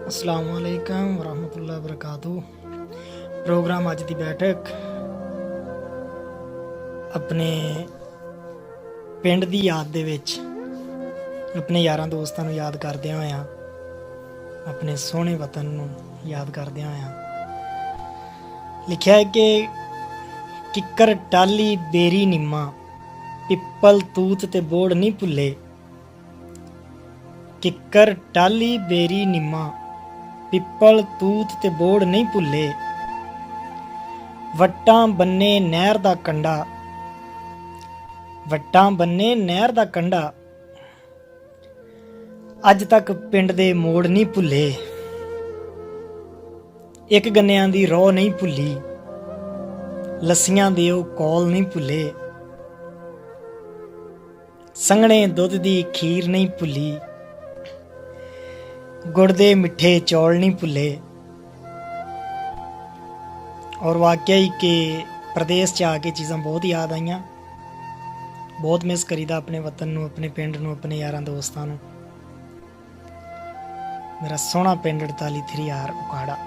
अस्सलाम वालेकुम वरहमतुल्लाहि वबरकातुहू। प्रोग्राम अज की बैठक अपने पिंड की याद दे विच अपने यारां दोस्तां नूं याद करदिआं होइआं अपने सोहणे वतन नूं याद करदिआं होइआं लिखिआ है कि किक्कर टाली बेरी निम्मा पिप्पल तूत ते बोड़ नहीं भुल्ले। किक्कर टाली बेरी निम्मा पिप्पल तूत ते बोड़ नहीं भुल्ले। वट्टां बन्ने नहर दा कंडा वट्टां बन्ने नहर दा कंडा अज तक पिंड दे मोड़ नहीं भुल्ले। एक गन्नियां दी रौह नहीं भुल्ली लस्सियां दे ओह कौल नहीं भुल्ले। संघने दुध दी खीर नहीं भुल्ली गुड़ दे मिठे चौल नहीं भुल्ले। और वाकया ही कि प्रदेश च आके चीज़ां बहुत याद आईयां। बहुत मिस करीदा अपने वतन नूं, अपने पिंड नूं, अपने यारां दोस्तां नूं। मेरा सोहना पिंड 48 आर उकाड़ा।